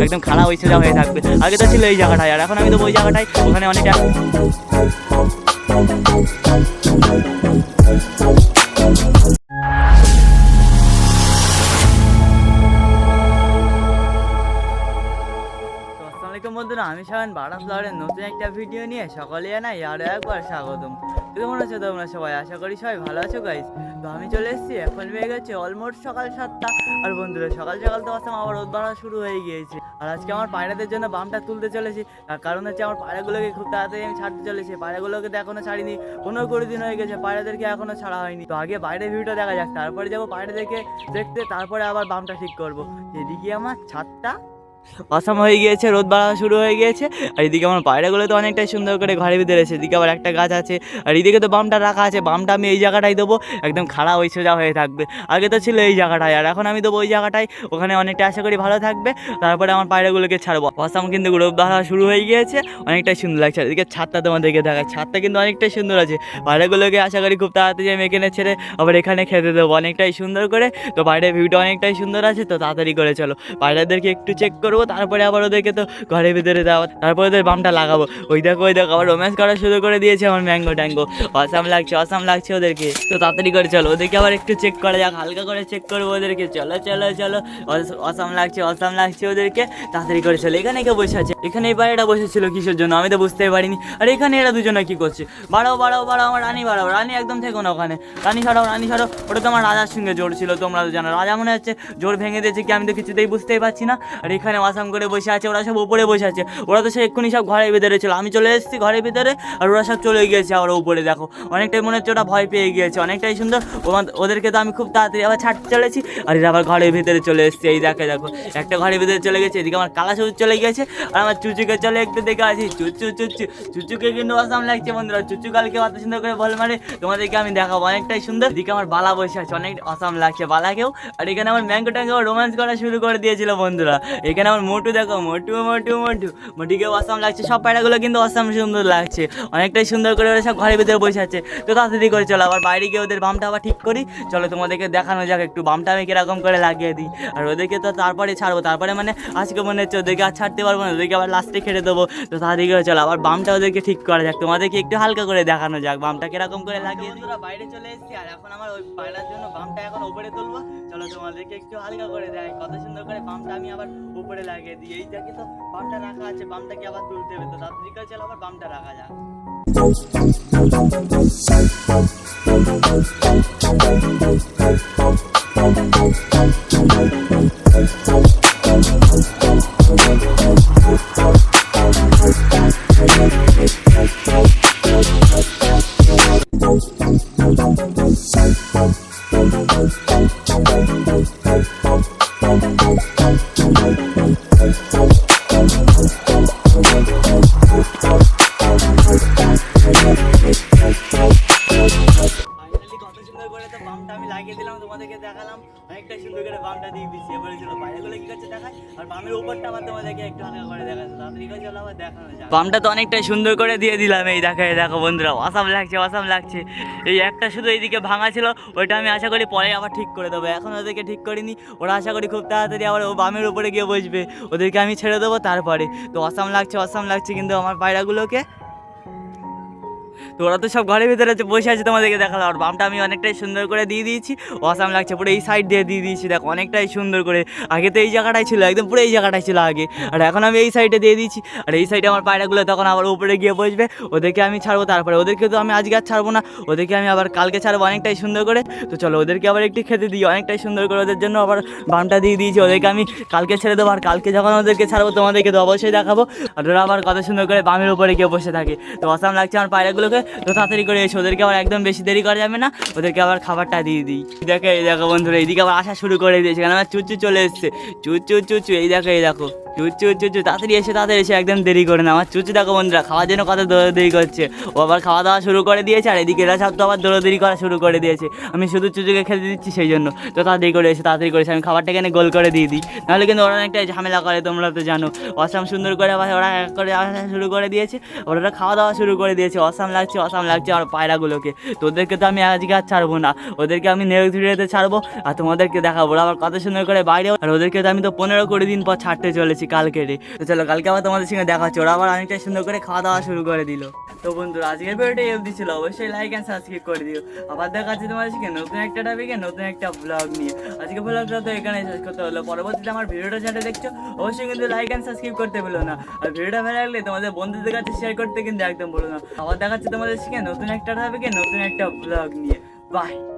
একদম খারাপ ওই সোজা হয়ে থাকবে। আগে তো ছিল এই জায়গাটায়, আর এখন আমি দেবো ওই জায়গাটায়, ওখানে অনেকটা বন্ধুরা, আমি সায়ন বারাস লরের নতুন একটা ভিডিও নিয়ে সকলে জানাই আরও একবার স্বাগতম। কেমন আছো তোমরা সবাই? আশা করি সবাই ভালো আছো গাইস। তো আমি চলে এসেছি, এখন বেড়ে গেছে অলমোস্ট সকাল 7টা। আর বন্ধুরা সকাল সকাল তো আসলাম, আবার রোদ বাড়া শুরু হয়ে গিয়েছে। আর আজকে আমার পায়রাদের জন্য বামটা তুলতে চলেছি, তার কারণ হচ্ছে আমার পায়রাগুলোকে খুব তাড়াতাড়ি আমি ছাড়তে চলেছি। পায়রাগুলোকে তো এখনো ছাড়িনি, 15-20 দিন হয়ে গেছে, পায়রাদেরকে এখনো ছাড়া হয়নি। তো আগে বাইরের ভিউটা দেখা যাক, তারপরে যাবো পায়রাদেরকে দেখতে, তারপরে আবার বামটা ঠিক করবো। এদিকে আমার ছাদটা অসাম হয়ে গিয়েছে, রোদ বাড়া শুরু হয়ে গিয়েছে। আর এদিকে আমার পায়রাগুলো তো অনেকটাই সুন্দর করে ঘরে ভিতরে এসে, এদিকে আবার একটা গাছ আছে, আর এদিকে তো বামটা রাখা আছে। বামটা আমি এই জায়গাটায় দেবো, একদম খাড়া ওই সোজা হয়ে থাকবে। আগে তো ছিল এই জায়গাটায়, আর এখন আমি দেবো ওই জায়গাটায়, ওখানে অনেকটা আশা করি ভালো থাকবে। তারপরে আমার পায়রাগুলোকে ছাড়বো। অসাম কিন্তু রোদ বাড়া শুরু হয়ে গিয়েছে, অনেকটাই সুন্দর লাগছে। এদিকে ছাদটা তোমাদেরকে দেখায়, ছাদটা কিন্তু অনেকটাই সুন্দর আছে। পায়রাগুলোকে আশা করি খুব তাড়াতাড়ি আমি এখানে ছেড়ে আবার এখানে খেতে দেবো অনেকটাই সুন্দর করে। তো বাইরের ভিউটা অনেকটাই সুন্দর আছে, তো তাড়াতাড়ি করে চলো পায়রাদেরকে একটু চেক করবো, তারপরে আবার ওদেরকে তো ঘরের ভিতরে দেওয়া, তারপরে ওদের বামটা লাগাবো। ওই দেখো আবার রোম্যান্স করা শুরু করে দিয়েছে আমার ম্যাঙ্গো ট্যাঙ্গো। অসাম লাগছে ওদেরকে। তো তাড়াতাড়ি করে চলো ওদেরকে আবার একটু চেক করা যাক, হালকা করে চেক করবো ওদেরকে। চলো চলো চলো, অসাম লাগছে ওদেরকে। তাড়াতাড়ি করে চলো। এখানে কেউ বসে আছে? এখানে এই পায়রাটা বসেছিল কিসের জন্য আমি তো বুঝতেই পারিনি। আর এখানে এরা দুজনে কি করছে? বাড়াও আমার রানী বাড়াও। রানী একদম থেকো না ওখানে, রানী ছাড়াও। ওটা তো আমার রাজার সঙ্গে জোর ছিল, তোমরা তো জানো। রাজা মনে হচ্ছে জোর ভেঙে দিয়েছে কি, আমি তো কিছুতেই বুঝতেই পারছি না। আর এখানে অসাম করে বসে আছে, ওরা সব উপরে বসে আছে। ওরা তো সে এক্ষুনি সব ঘরের ভিতরে ছিল, আমি চলে এসেছি ঘরের ভিতরে, আর ওরা সব চলে গিয়েছে আবার উপরে। দেখো অনেকটাই মনে হচ্ছে ওটা ভয় পেয়ে গিয়েছে, অনেকটাই সুন্দর। ওদেরকে তো আমি খুব তাড়াতাড়ি আবার ছাড়তে চলেছি, আর এরা আবার ঘরের ভিতরে চলে এসেছে। এই দেখো একটা ঘরের ভিতরে চলে গেছে। এদিকে আমার কালা সবুজ চলে গেছে, আর আমার চুচুকে চলে একটু দেখে আছি। চুচুকে কিন্তু অসাম লাগছে বন্ধুরা। চুচু কালকে অত সুন্দর করে বল মারে, তোমাদেরকে আমি দেখাবো, অনেকটাই সুন্দর। এদিকে আমার বালা বসে আছে, অনেক অসাম লাগছে বালাকেও। আর এখানে আমার ম্যাঙ্গো ট্যাঙ্গো রোম্যান্স করা শুরু করে দিয়েছিল বন্ধুরা। এখানে আমার মোটু দেখো, মোটিকে অসাম লাগছে। সব পায়রাগুলো কিন্তু অসাম সুন্দর লাগছে, অনেকটাই সুন্দর করে ওরা সব ঘরের ভিতরে বসে আছে। তো তাড়াতাড়ি করে চলো আবার বাইরে গিয়ে ওদের বামটা আবার ঠিক করি। চলো তোমাদেরকে দেখানো যাক একটু বামটা আমি কিরকম করে লাগিয়ে দিই। আর ওদেরকে তো তারপরে ছাড়বো, তারপরে মানে আজকে মনে হচ্ছে ওদেরকে আর ছাড়তে পারবো না, ওদেরকে আবার লাস্টে খেটে দেবো। তো তাড়াতাড়ি করে চলো আবার বামটা ওদেরকে ঠিক করা যাক, তোমাদেরকে একটু হালকা করে দেখানো যাক বামটা কিরকম করে লাগিয়ে দিই। বাইরে চলে এসেছি, আর এখন আমার ওই পায়রার জন্য বামটা এখন উপরে তুলবো। চলো তোমাদেরকে একটু হালকা করে দেয় কত সুন্দর করে বামটা আমি আবার উপরে লাগিয়ে দিই। এই দেখি তো বামটা রাখা আছে, বামটাকে আবার তুলতে হবে। তো তাড়াতাড়ি করে চলো আবার বামটা রাখা যাক। বামটা আমি লাগিয়ে দিলাম, তোমাদেরকে দেখালাম, অনেকটা সুন্দর করে বামটা দিয়ে দিচ্ছি। এবারে চলো বাইরেগুলো কি করছে দেখায়, আর বামের উপরটা আবার তোমাদেরকে একটু হালকা করে দেখাচ্ছে। তাড়াতাড়ি করে চলো আবার দেখানো যায়। বামটা তো অনেকটা সুন্দর করে দিয়ে দিলাম, এই দেখো বন্ধুরা, অসাম লাগছে। এই একটা শুধু এইদিকে ভাঙা ছিল, ওইটা আমি আশা করি পরে আবার ঠিক করে দেবো। এখন ওদেরকে ঠিক করিনি, ওরা আশা করি খুব তাড়াতাড়ি আবার ও বামের উপরে গিয়ে বসবে, ওদেরকে আমি ছেড়ে দেবো তারপরে। তো অসাম লাগছে কিন্তু আমার পায়রাগুলোকে। তো ওরা তো সব ঘরের ভিতরে বসে আছে, তোমাদেরকে দেখালাম। আর বামটা আমি অনেকটাই সুন্দর করে দিয়ে দিয়েছি, অসাম লাগছে। পুরো এই সাইড দিয়ে দিয়েছি, দেখো অনেকটাই সুন্দর করে। আগে তো এই জায়গাটাই ছিল, একদম পুরো এই জায়গাটাই ছিল আগে, আর এখন আমি এই সাইডে দিয়ে দিয়েছি। আর এই সাইডে আমার পায়রাগুলো তখন আবার উপরে গিয়ে বসবে, ওদেরকে আমি ছাড়বো তারপরে। ওদেরকে তো আমি আজকে আর ছাড়বো না, ওদেরকে আমি আবার কালকে ছাড়বো অনেকটাই সুন্দর করে। তো চলো ওদেরকে আবার একটু খেতে দিই, অনেকটাই সুন্দর করে ওদের জন্য আবার বামটা দিয়ে দিয়েছি। ওদেরকে আমি কালকে ছেড়ে দেবো, আর কালকে যখন ওদেরকে ছাড়বো তোমাদেরকে তো অবশ্যই দেখাবো। আর ওরা আবার কত সুন্দর করে বামের উপরে গিয়ে বসে থাকে। তো অসাম লাগছে আমার পায়রাগুলোকে। তো তাড়াতাড়ি করে এসে ওদেরকে আবার একদম বেশি দেরি করা যাবে না, ওদেরকে আবার খাবারটা দিয়ে দিই। দেখো বন্ধুরা, এইদিকে আবার আসা শুরু করে দিয়েছে, কারণ আমার চুচু চলে এসছে। চুচু এই দেখো চুচু তাড়াতাড়ি এসে একদম দেরি করে না। আমার চুচু দেখো বন্ধুরা, খাওয়ার জন্য কত দৌড়াদৌড়ি করছে। ও আবার খাওয়া দাওয়া শুরু করে দিয়েছে, আর এদিকে এরা সব তো আবার দৌড়াদৌড়ি করা শুরু করে দিয়েছে। আমি শুধু চুচুকে খেতে দিচ্ছি সেই জন্য। তো তাড়াতাড়ি করে আমি খাবারটা এখানে গোল করে দিয়ে দিই, নাহলে কিন্তু ওরা অনেকটা ঝামেলা করে, তোমরা তো জানো। অসাম সুন্দর করে আবার ওরা এক করে আসা শুরু করে দিয়েছে, ওরা খাওয়া দাওয়া শুরু করে দিয়েছে। অসাম লাগছে আমার পায়রাগুলোকে। তো ওদেরকে তো আমি আজকে আর ছাড়বো না, ওদেরকে আমি নেক্সট ভিডিওতে ছাড়বো, আর তোমাদেরকে দেখাবো। ওরা আবার কত সুন্দর করে বাইরে, আর ওদেরকে তো আমি তো 15-20 দিন পর ছাড়তে চলেছি, কালকে রে। তো চলো কালকে আবার তোমাদের সঙ্গে দেখা হচ্ছে। ওরা আবার অনেকটা সুন্দর করে খাওয়া দাওয়া শুরু করে দিল। তো বন্ধুরা আজকের ভিডিওটা অবধি ছিল, অবশ্যই লাইক অ্যান্ড সাবস্ক্রাইব করে দিও। আবার দেখা হচ্ছে তোমাদের সঙ্গে নতুন একটা টপিকে নতুন একটা ব্লগ নিয়ে। আজকে ব্লগটা তো এখানে শেষ করতে হলো। পরবর্তীতে আমার ভিডিওটা যেটা দেখছো অবশ্যই কিন্তু লাইক অ্যান্ড সাবস্ক্রাইব করতে ভুলো না। আর ভিডিওটা ভালো লাগলে তোমাদের বন্ধুদের কাছে শেয়ার করতে কিন্তু একদম ভুলো না। আবার দেখা হচ্ছে তোমাদের সঙ্গে নতুন একটা টপিকে নতুন একটা ব্লগ নিয়ে। বাই।